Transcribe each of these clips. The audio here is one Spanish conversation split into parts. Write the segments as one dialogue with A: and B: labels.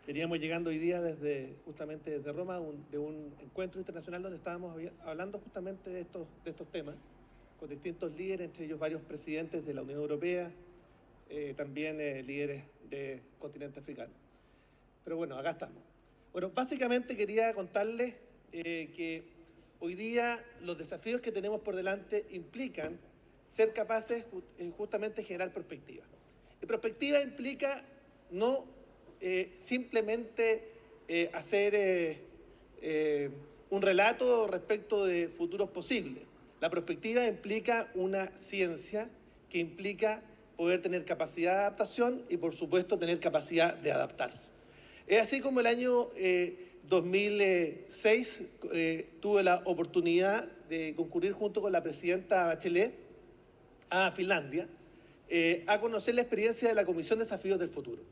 A: Veníamos llegando hoy día justamente desde Roma, de un encuentro internacional donde estábamos hablando justamente de estos temas, con distintos líderes, entre ellos varios presidentes de la Unión Europea, también líderes del continente africano. Pero bueno, acá estamos. Bueno, básicamente quería contarles que hoy día los desafíos que tenemos por delante implican ser capaces justamente de generar perspectiva. Y perspectiva implica no simplemente hacer un relato respecto de futuros posibles. La perspectiva implica una ciencia que implica poder tener capacidad de adaptación y, por supuesto, tener capacidad de adaptarse. Es así como el año 2006 tuve la oportunidad de concurrir junto con la presidenta Bachelet a Finlandia a conocer la experiencia de la Comisión de Desafíos del Futuro.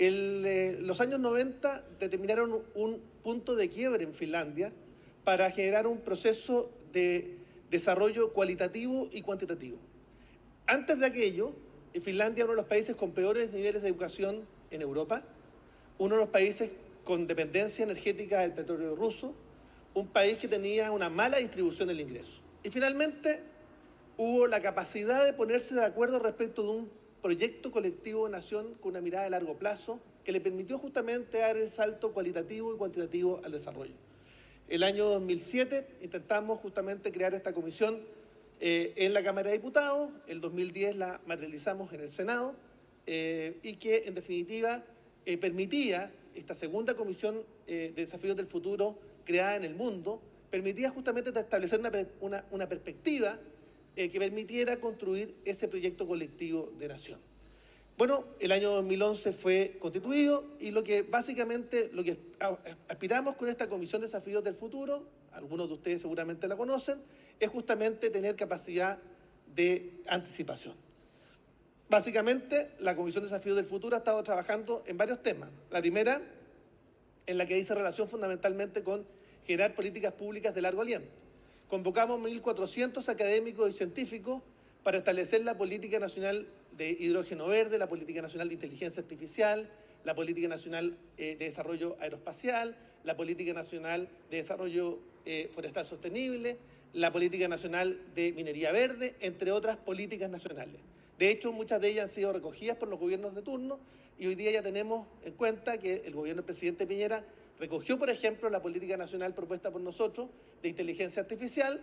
A: Los años 90 determinaron un punto de quiebre en Finlandia para generar un proceso de desarrollo cualitativo y cuantitativo. Antes de aquello, Finlandia era uno de los países con peores niveles de educación en Europa, uno de los países con dependencia energética del petróleo ruso, un país que tenía una mala distribución del ingreso. Y finalmente hubo la capacidad de ponerse de acuerdo respecto de un proyecto colectivo de nación con una mirada de largo plazo que le permitió justamente dar el salto cualitativo y cuantitativo al desarrollo. El año 2007 intentamos justamente crear esta comisión en la Cámara de Diputados, el 2010 la materializamos en el Senado y que en definitiva permitía, esta segunda comisión de desafíos del futuro creada en el mundo, permitía justamente establecer una perspectiva que permitiera construir ese proyecto colectivo de nación. Bueno, el año 2011 fue constituido y lo que aspiramos con esta Comisión de Desafíos del Futuro, algunos de ustedes seguramente la conocen, es justamente tener capacidad de anticipación. Básicamente, la Comisión de Desafíos del Futuro ha estado trabajando en varios temas. La primera, en la que dice relación fundamentalmente con generar políticas públicas de largo aliento. Convocamos 1.400 académicos y científicos para establecer la Política Nacional de Hidrógeno Verde, la Política Nacional de Inteligencia Artificial, la Política Nacional de Desarrollo Aeroespacial, la Política Nacional de Desarrollo Forestal Sostenible, la Política Nacional de Minería Verde, entre otras políticas nacionales. De hecho, muchas de ellas han sido recogidas por los gobiernos de turno y hoy día ya tenemos en cuenta que el gobierno del presidente Piñera recogió, por ejemplo, la política nacional propuesta por nosotros de inteligencia artificial,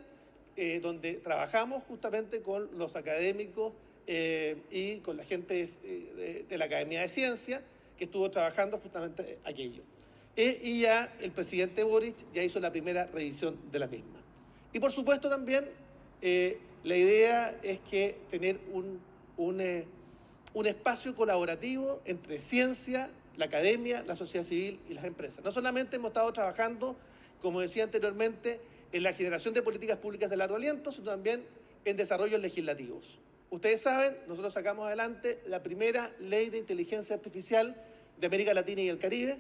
A: donde trabajamos justamente con los académicos y con la gente de la Academia de Ciencia, que estuvo trabajando justamente aquello. Y ya el presidente Boric ya hizo la primera revisión de la misma. Y por supuesto también la idea es que tener un espacio colaborativo entre ciencia, la academia, la sociedad civil y las empresas. No solamente hemos estado trabajando, como decía anteriormente, en la generación de políticas públicas de largo aliento, sino también en desarrollos legislativos. Ustedes saben, nosotros sacamos adelante la primera ley de inteligencia artificial de América Latina y el Caribe.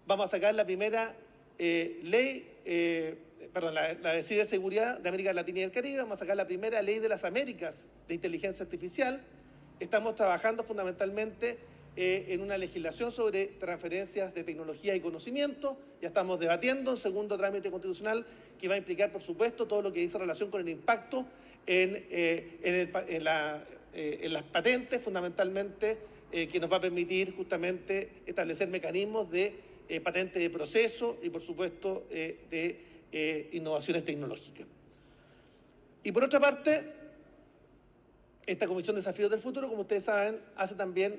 A: Vamos a sacar la primera la de ciberseguridad de América Latina y el Caribe. Vamos a sacar la primera ley de las Américas de inteligencia artificial. Estamos trabajando fundamentalmente en una legislación sobre transferencias de tecnología y conocimiento. Ya estamos debatiendo en segundo trámite constitucional que va a implicar, por supuesto, todo lo que dice relación con el impacto en las patentes, fundamentalmente, que nos va a permitir justamente establecer mecanismos de patente de proceso y, por supuesto, de innovaciones tecnológicas. Y por otra parte, esta Comisión de Desafíos del Futuro, como ustedes saben,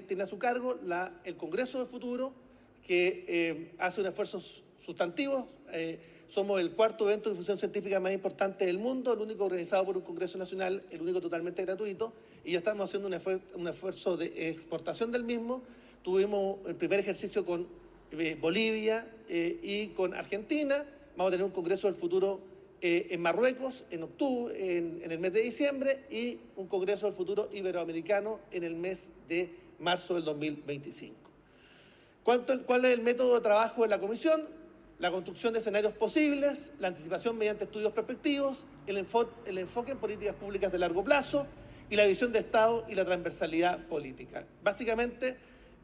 A: tiene a su cargo el Congreso del Futuro, que hace un esfuerzo sustantivo. Somos el cuarto evento de difusión científica más importante del mundo, el único organizado por un Congreso Nacional, el único totalmente gratuito, y ya estamos haciendo un esfuerzo de exportación del mismo. Tuvimos el primer ejercicio con Bolivia y con Argentina. Vamos a tener un Congreso del Futuro en Marruecos en octubre, en el mes de diciembre, y un Congreso del Futuro Iberoamericano en el mes de marzo del 2025. ¿Cuál es el método de trabajo de la Comisión? La construcción de escenarios posibles, la anticipación mediante estudios perspectivos, el enfoque en políticas públicas de largo plazo y la visión de Estado y la transversalidad política. Básicamente,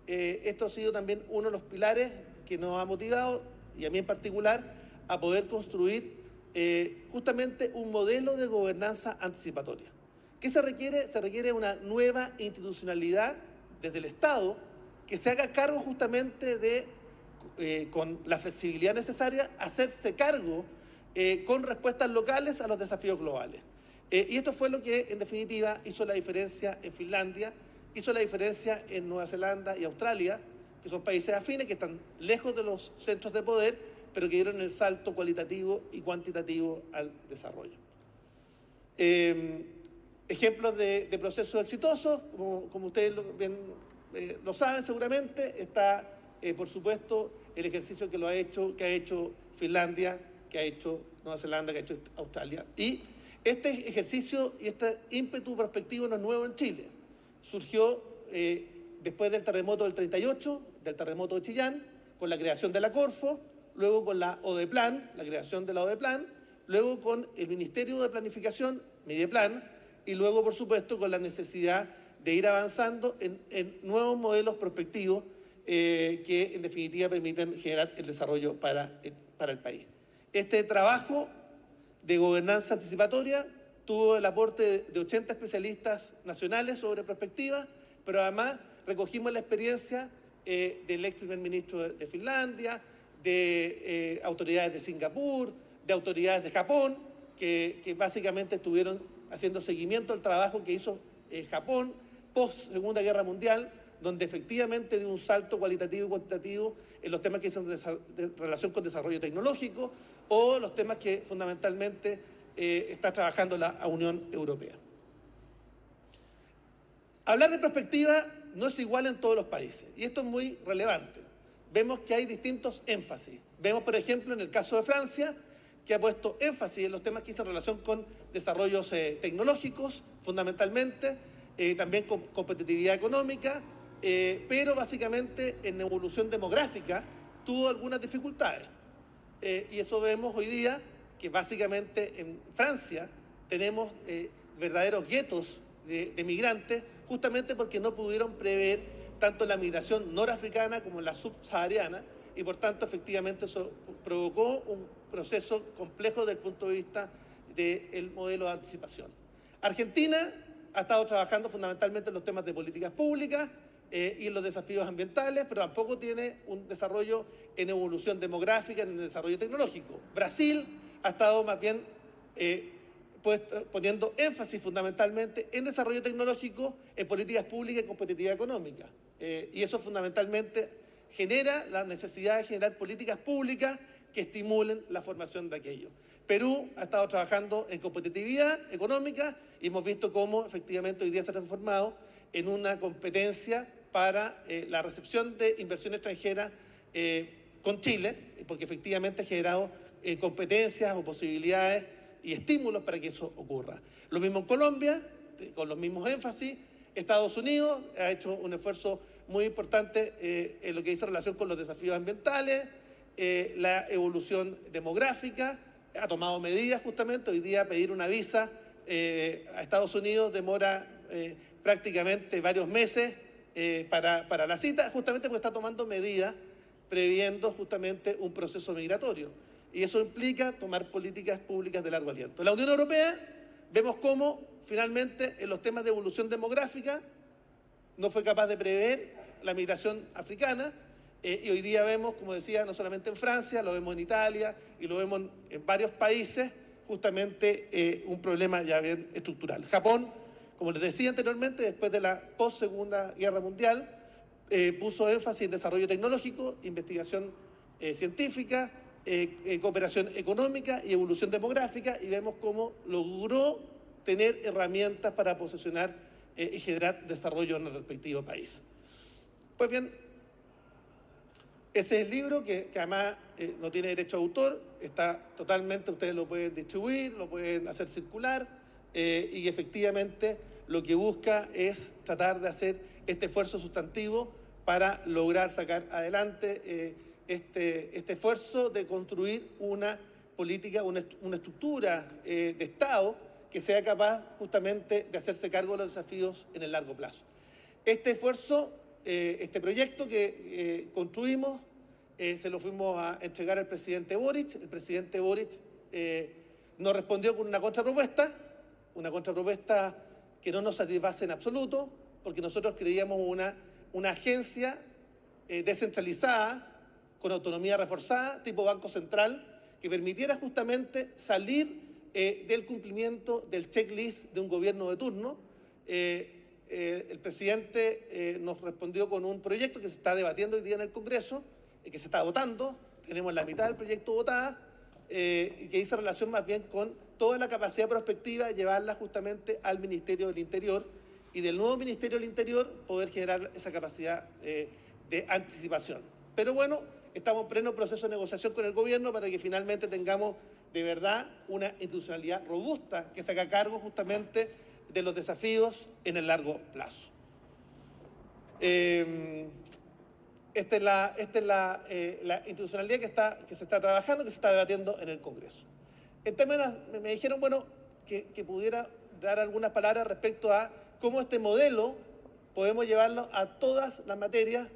A: esto ha sido también uno de los pilares que nos ha motivado, y a mí en particular, a poder construir justamente un modelo de gobernanza anticipatoria. ¿Qué se requiere? Se requiere una nueva institucionalidad desde el Estado que se haga cargo justamente de, con la flexibilidad necesaria, hacerse cargo con respuestas locales a los desafíos globales. Y esto fue lo que, en definitiva, hizo la diferencia en Finlandia, hizo la diferencia en Nueva Zelanda y Australia, que son países afines, que están lejos de los centros de poder, pero que dieron el salto cualitativo y cuantitativo al desarrollo. Ejemplos de procesos exitosos, como ustedes lo saben seguramente, está, por supuesto, el ejercicio que ha hecho Finlandia, que ha hecho Nueva Zelanda, que ha hecho Australia. Y este ejercicio y este ímpetu prospectivo no es nuevo en Chile. Surgió después del terremoto del 38, del terremoto de Chillán, con la creación de la Corfo, luego con la ODEPLAN, la creación de la ODEPLAN, luego con el Ministerio de Planificación, Mideplan, y luego, por supuesto, con la necesidad de ir avanzando en nuevos modelos prospectivos que, en definitiva, permiten generar el desarrollo para el país. Este trabajo de gobernanza anticipatoria tuvo el aporte de 80 especialistas nacionales sobre perspectiva, pero además recogimos la experiencia del ex primer ministro de Finlandia, de autoridades de Singapur, de autoridades de Japón, que básicamente estuvieron haciendo seguimiento al trabajo que hizo Japón post Segunda Guerra Mundial, donde efectivamente dio un salto cualitativo y cuantitativo en los temas que son de relación con desarrollo tecnológico o los temas que fundamentalmente está trabajando la Unión Europea. Hablar de perspectiva no es igual en todos los países, y esto es muy relevante. Vemos que hay distintos énfasis. Vemos, por ejemplo, en el caso de Francia, que ha puesto énfasis en los temas que dicen relación con desarrollos tecnológicos, fundamentalmente, también con competitividad económica, pero básicamente en evolución demográfica tuvo algunas dificultades. Y eso vemos hoy día, que básicamente en Francia tenemos verdaderos guetos de migrantes, justamente porque no pudieron prever tanto la migración norafricana como la subsahariana, y por tanto efectivamente eso provocó un proceso complejo desde el punto de vista del modelo de anticipación. Argentina ha estado trabajando fundamentalmente en los temas de políticas públicas y en los desafíos ambientales, pero tampoco tiene un desarrollo en evolución demográfica ni en desarrollo tecnológico. Brasil ha estado más bien poniendo énfasis fundamentalmente en desarrollo tecnológico, en políticas públicas y competitividad económica. Y eso fundamentalmente genera la necesidad de generar políticas públicas que estimulen la formación de aquello. Perú ha estado trabajando en competitividad económica y hemos visto cómo efectivamente hoy día se ha transformado en una competencia para la recepción de inversión extranjera con Chile, porque efectivamente ha generado competencias o posibilidades y estímulos para que eso ocurra. Lo mismo en Colombia, con los mismos énfasis. Estados Unidos ha hecho un esfuerzo muy importante en lo que dice relación con los desafíos ambientales, la evolución demográfica, ha tomado medidas justamente. Hoy día pedir una visa a Estados Unidos demora prácticamente varios meses para la cita, justamente porque está tomando medidas previendo justamente un proceso migratorio. Y eso implica tomar políticas públicas de largo aliento. La Unión Europea, vemos cómo finalmente en los temas de evolución demográfica no fue capaz de prever la migración africana, y hoy día vemos, como decía, no solamente en Francia, lo vemos en Italia y lo vemos en varios países, justamente un problema ya bien estructural. Japón, como les decía anteriormente, después de la post-Segunda Guerra Mundial, puso énfasis en desarrollo tecnológico, investigación científica, cooperación económica y evolución demográfica, y vemos cómo logró tener herramientas para posicionar y generar desarrollo en el respectivo país. Pues bien, ese es el libro que además no tiene derecho a autor, está totalmente, ustedes lo pueden distribuir, lo pueden hacer circular, y efectivamente lo que busca es tratar de hacer este esfuerzo sustantivo para lograr sacar adelante este esfuerzo de construir una política, una estructura de Estado que sea capaz justamente de hacerse cargo de los desafíos en el largo plazo. Este esfuerzo este proyecto que construimos, se lo fuimos a entregar al presidente Boric. El presidente Boric nos respondió con una contrapropuesta que no nos satisface en absoluto, porque nosotros creíamos una agencia descentralizada, con autonomía reforzada, tipo Banco Central, que permitiera justamente salir del cumplimiento del checklist de un gobierno de turno. El presidente nos respondió con un proyecto que se está debatiendo hoy día en el Congreso, que se está votando, tenemos la mitad del proyecto votada, y que hizo relación más bien con toda la capacidad prospectiva de llevarla justamente al Ministerio del Interior, y del nuevo Ministerio del Interior poder generar esa capacidad de anticipación. Pero bueno, estamos en pleno proceso de negociación con el gobierno para que finalmente tengamos de verdad una institucionalidad robusta que se haga cargo justamente de los desafíos en el largo plazo. Esta es la institucionalidad que se está trabajando, que se está debatiendo en el Congreso. En términos, me dijeron, bueno, que pudiera dar algunas palabras respecto a cómo este modelo podemos llevarlo a todas las materias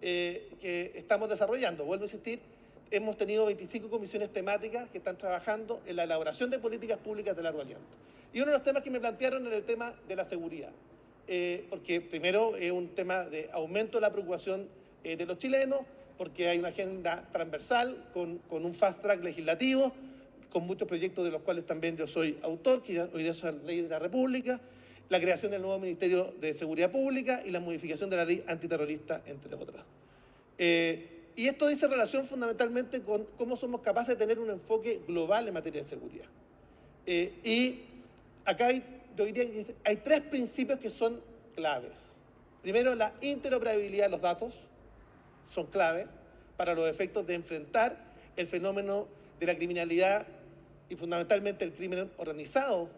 A: que estamos desarrollando. Vuelvo a insistir, hemos tenido 25 comisiones temáticas que están trabajando en la elaboración de políticas públicas de largo aliento. Y uno de los temas que me plantearon era el tema de la seguridad, porque primero es un tema de aumento de la preocupación de los chilenos, porque hay una agenda transversal con un fast track legislativo, con muchos proyectos de los cuales también yo soy autor, que hoy día es la ley de la República, la creación del nuevo Ministerio de Seguridad Pública y la modificación de la ley antiterrorista, entre otras. Y esto dice relación fundamentalmente con cómo somos capaces de tener un enfoque global en materia de seguridad. Y acá yo diría que hay tres principios que son claves. Primero, la interoperabilidad de los datos son clave para los efectos de enfrentar el fenómeno de la criminalidad y fundamentalmente el crimen organizado,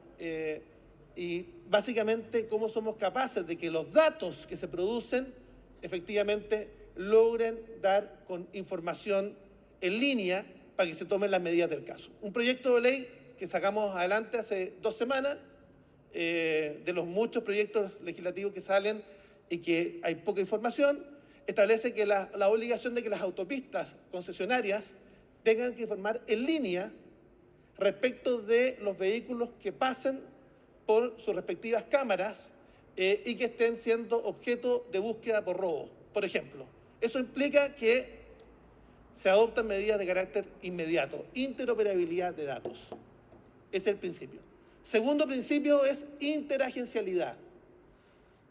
A: y básicamente cómo somos capaces de que los datos que se producen efectivamente logren dar con información en línea para que se tomen las medidas del caso. Un proyecto de ley que sacamos adelante hace 2 semanas, de los muchos proyectos legislativos que salen y que hay poca información, establece que la obligación de que las autopistas concesionarias tengan que informar en línea respecto de los vehículos que pasen por sus respectivas cámaras y que estén siendo objeto de búsqueda por robo, por ejemplo. Eso implica que se adoptan medidas de carácter inmediato, interoperabilidad de datos. Ese es el principio. Segundo principio es interagencialidad.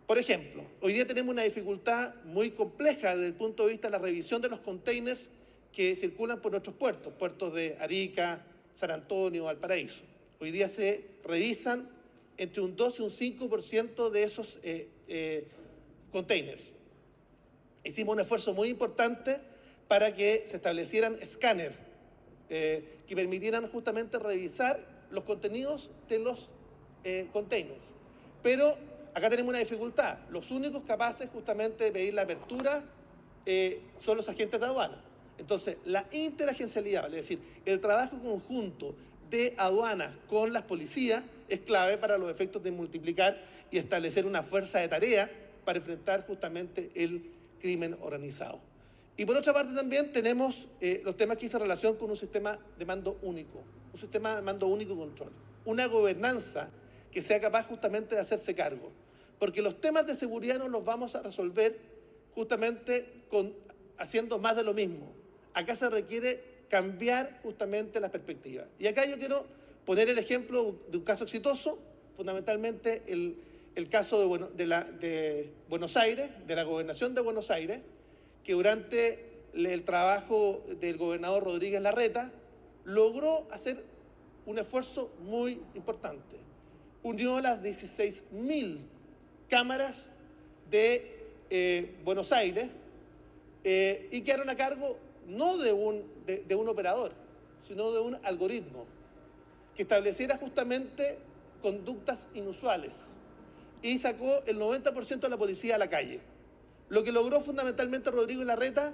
A: Por ejemplo, hoy día tenemos una dificultad muy compleja desde el punto de vista de la revisión de los containers que circulan por nuestros puertos de Arica, San Antonio, Valparaíso. Hoy día se revisan entre un 2 y un 5% de esos containers. Hicimos un esfuerzo muy importante para que se establecieran escáneres que permitieran justamente revisar los contenidos de los containers. Pero acá tenemos una dificultad. Los únicos capaces justamente de pedir la apertura son los agentes de aduana. Entonces, la interagencialidad, es decir, el trabajo conjunto de aduanas con las policías es clave para los efectos de multiplicar y establecer una fuerza de tarea para enfrentar justamente el crimen organizado. Y por otra parte también tenemos los temas que hacen relación con un sistema de mando único, un sistema de mando único control, una gobernanza que sea capaz justamente de hacerse cargo, porque los temas de seguridad no los vamos a resolver justamente haciendo más de lo mismo. Acá se requiere cambiar justamente la perspectiva. Y acá yo quiero poner el ejemplo de un caso exitoso, fundamentalmente el caso de Buenos Aires, de la gobernación de Buenos Aires, que durante el trabajo del gobernador Rodríguez Larreta logró hacer un esfuerzo muy importante. Unió las 16.000 cámaras de Buenos Aires y quedaron a cargo no de un operador, sino de un algoritmo que estableciera justamente conductas inusuales y sacó el 90% de la policía a la calle. Lo que logró fundamentalmente Rodrigo Larreta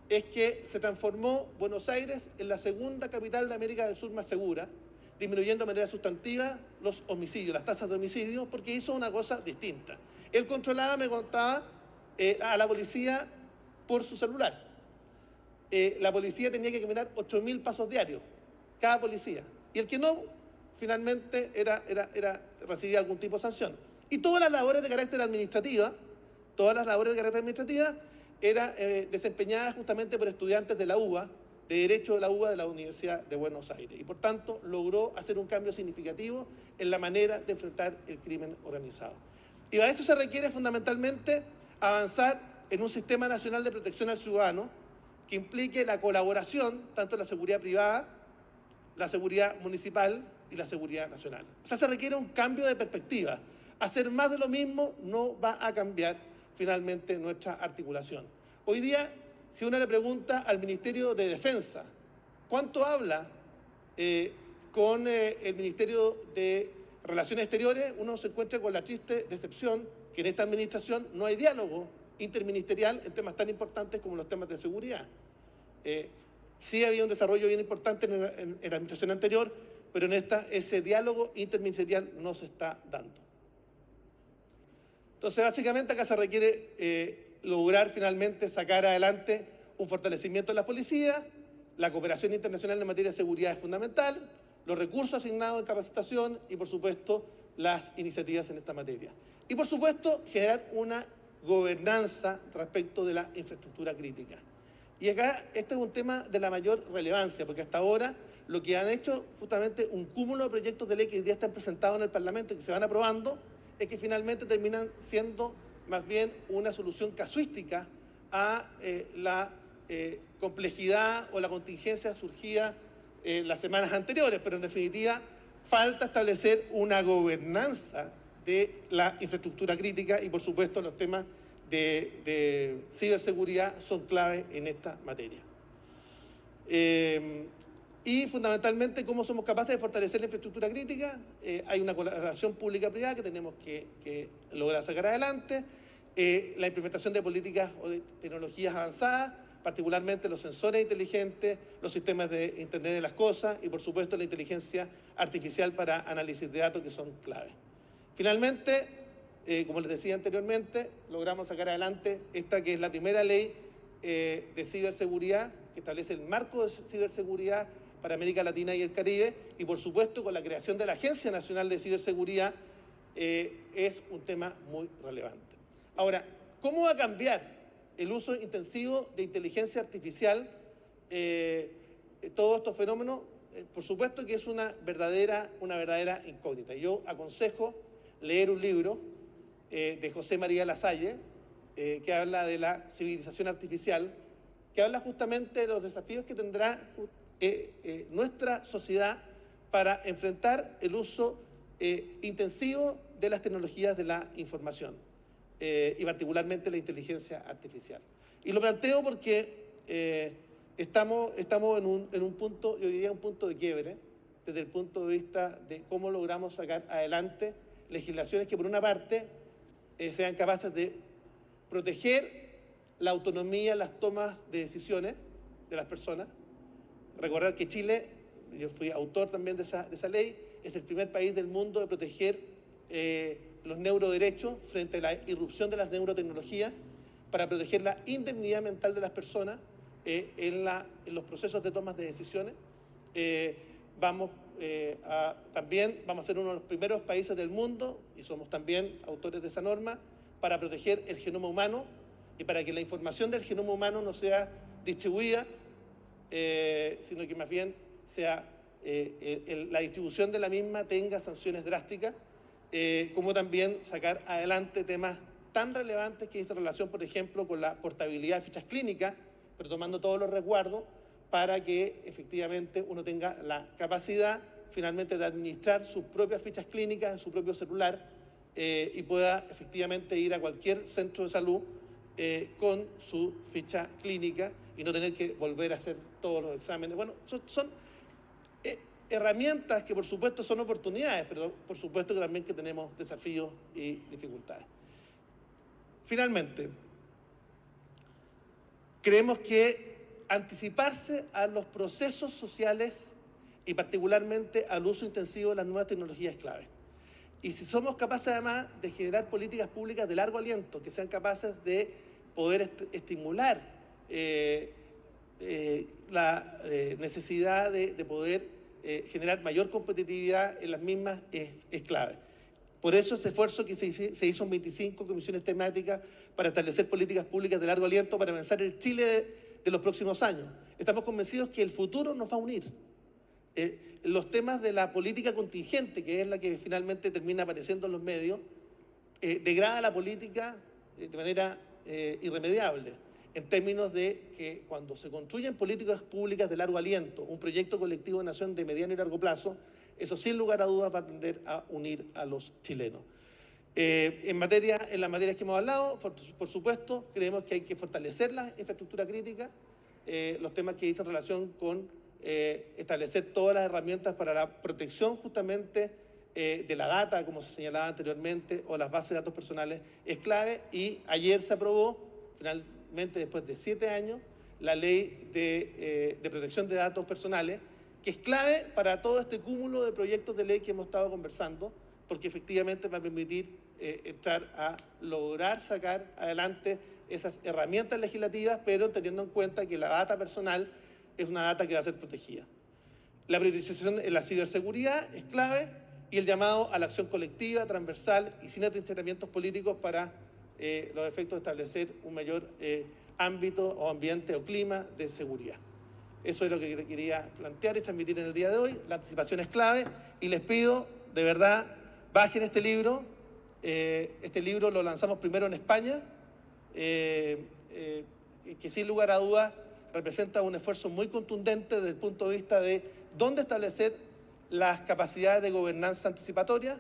A: es que se transformó Buenos Aires en la segunda capital de América del Sur más segura, disminuyendo de manera sustantiva los homicidios, las tasas de homicidios, porque hizo una cosa distinta. Él controlaba, me contaba, a la policía por su celular. La policía tenía que caminar 8.000 pasos diarios, cada policía. Y el que no, finalmente recibía algún tipo de sanción. Y todas las labores de carácter administrativa, eran desempeñadas justamente por estudiantes de la UBA, de Derecho de la UBA de la Universidad de Buenos Aires. Y por tanto, logró hacer un cambio significativo en la manera de enfrentar el crimen organizado. Y a eso se requiere fundamentalmente avanzar en un sistema nacional de protección al ciudadano que implique la colaboración tanto de la seguridad privada, la seguridad municipal y la seguridad nacional. O sea, se requiere un cambio de perspectiva. Hacer más de lo mismo no va a cambiar finalmente nuestra articulación. Hoy día, si uno le pregunta al Ministerio de Defensa cuánto habla con el Ministerio de Relaciones Exteriores, uno se encuentra con la triste decepción que en esta administración no hay diálogo interministerial en temas tan importantes como los temas de seguridad. Sí había un desarrollo bien importante en la administración anterior, pero en esta ese diálogo interministerial no se está dando. Entonces, básicamente acá se requiere lograr finalmente sacar adelante un fortalecimiento de la policía, la cooperación internacional en materia de seguridad es fundamental, los recursos asignados en capacitación y, por supuesto, las iniciativas en esta materia. Y, por supuesto, generar una gobernanza respecto de la infraestructura crítica. Y acá este es un tema de la mayor relevancia, porque hasta ahora lo que han hecho justamente un cúmulo de proyectos de ley que hoy día están presentados en el Parlamento y que se van aprobando, es que finalmente terminan siendo más bien una solución casuística a la complejidad o la contingencia surgida las semanas anteriores, pero en definitiva falta establecer una gobernanza de la infraestructura crítica y por supuesto los temas de ciberseguridad son clave en esta materia. Y fundamentalmente, ¿cómo somos capaces de fortalecer la infraestructura crítica? Hay una colaboración pública-privada que tenemos que lograr sacar adelante, la implementación de políticas o de tecnologías avanzadas, particularmente los sensores inteligentes, los sistemas de Internet de las cosas y, por supuesto, la inteligencia artificial para análisis de datos que son clave. Finalmente, como les decía anteriormente, logramos sacar adelante esta que es la primera ley de ciberseguridad que establece el marco de ciberseguridad para América Latina y el Caribe y, por supuesto, con la creación de la Agencia Nacional de Ciberseguridad es un tema muy relevante. Ahora, ¿cómo va a cambiar el uso intensivo de inteligencia artificial todos estos fenómenos? Por supuesto que es una verdadera incógnita. Yo aconsejo leer un libro de José María Lasalle, que habla de la civilización artificial, que habla justamente de los desafíos que tendrá nuestra sociedad para enfrentar el uso intensivo de las tecnologías de la información y particularmente la inteligencia artificial. Y lo planteo porque estamos en un punto, yo diría un punto de quiebre, desde el punto de vista de cómo logramos sacar adelante legislaciones que por una parte sean capaces de proteger la autonomía, las tomas de decisiones de las personas. Recordar que Chile, yo fui autor también de esa ley, es el primer país del mundo de proteger los neuroderechos frente a la irrupción de las neurotecnologías para proteger la indemnidad mental de las personas en los procesos de tomas de decisiones. También vamos a ser uno de los primeros países del mundo, y somos también autores de esa norma, para proteger el genoma humano y para que la información del genoma humano no sea distribuida, sino que más bien sea la distribución de la misma tenga sanciones drásticas, como también sacar adelante temas tan relevantes que hizo relación, por ejemplo, con la portabilidad de fichas clínicas, pero tomando todos los resguardos para que efectivamente uno tenga la capacidad finalmente de administrar sus propias fichas clínicas en su propio celular y pueda efectivamente ir a cualquier centro de salud con su ficha clínica y no tener que volver a hacer todos los exámenes. Bueno, son herramientas que por supuesto son oportunidades, pero por supuesto que también que tenemos desafíos y dificultades. Finalmente, creemos que anticiparse a los procesos sociales y particularmente al uso intensivo de las nuevas tecnologías es clave. Y si somos capaces además de generar políticas públicas de largo aliento, que sean capaces de poder estimular la necesidad de poder generar mayor competitividad en las mismas es clave. Por eso este esfuerzo que se hizo en 25 comisiones temáticas para establecer políticas públicas de largo aliento para avanzar el Chile de los próximos años. Estamos convencidos que el futuro nos va a unir. Los temas de la política contingente, que es la que finalmente termina apareciendo en los medios, degrada la política de manera irremediable, en términos de que cuando se construyen políticas públicas de largo aliento, un proyecto colectivo de nación de mediano y largo plazo, eso sin lugar a dudas va a tender a unir a los chilenos. En las materias que hemos hablado, por supuesto, creemos que hay que fortalecer la infraestructura crítica, los temas que dicen relación con establecer todas las herramientas para la protección justamente de la data, como se señalaba anteriormente, o las bases de datos personales, es clave. Y ayer se aprobó, finalmente después de 7 años, la ley de protección de datos personales, que es clave para todo este cúmulo de proyectos de ley que hemos estado conversando, porque efectivamente va a permitir entrar a lograr sacar adelante esas herramientas legislativas, pero teniendo en cuenta que la data personal es una data que va a ser protegida. La priorización en la ciberseguridad es clave y el llamado a la acción colectiva, transversal y sin atrincheramientos políticos para los efectos de establecer un mayor ámbito o ambiente o clima de seguridad. Eso es lo que quería plantear y transmitir en el día de hoy. La anticipación es clave y les pido, de verdad, bajen este libro. Este libro lo lanzamos primero en España, que sin lugar a dudas representa un esfuerzo muy contundente desde el punto de vista de dónde establecer las capacidades de gobernanza anticipatoria.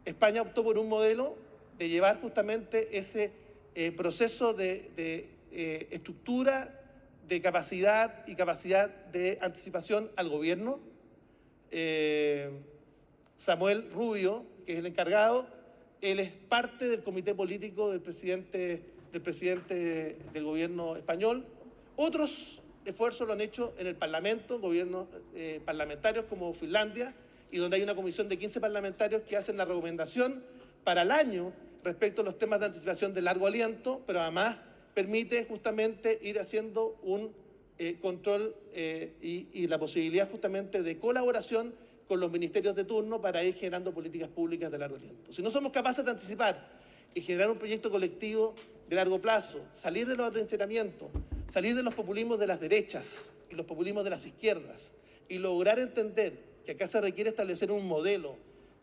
A: España optó por un modelo de llevar justamente ese proceso de estructura, de capacidad y capacidad de anticipación al gobierno. Samuel Rubio, que es el encargado, él es parte del comité político del presidente del gobierno español. Otros esfuerzos lo han hecho en el Parlamento, gobiernos parlamentarios como Finlandia, y donde hay una comisión de 15 parlamentarios que hacen la recomendación para el año respecto a los temas de anticipación de largo aliento, pero además permite justamente ir haciendo un control y la posibilidad justamente de colaboración con los ministerios de turno para ir generando políticas públicas de largo aliento. Si no somos capaces de anticipar y generar un proyecto colectivo de largo plazo, salir de los atrincheramientos, salir de los populismos de las derechas y los populismos de las izquierdas y lograr entender que acá se requiere establecer un modelo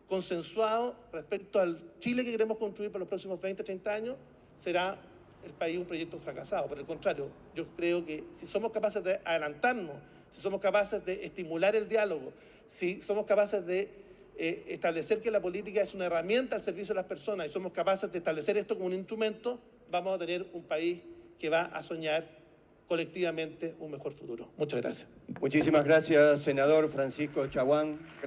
A: consensuado respecto al Chile que queremos construir para los próximos 20, 30 años, será el país un proyecto fracasado. Por el contrario, yo creo que si somos capaces de adelantarnos, si somos capaces de estimular el diálogo, si somos capaces de establecer que la política es una herramienta al servicio de las personas y somos capaces de establecer esto como un instrumento, vamos a tener un país que va a soñar colectivamente un mejor futuro. Muchas gracias.
B: Muchísimas gracias, senador Francisco Chaguán.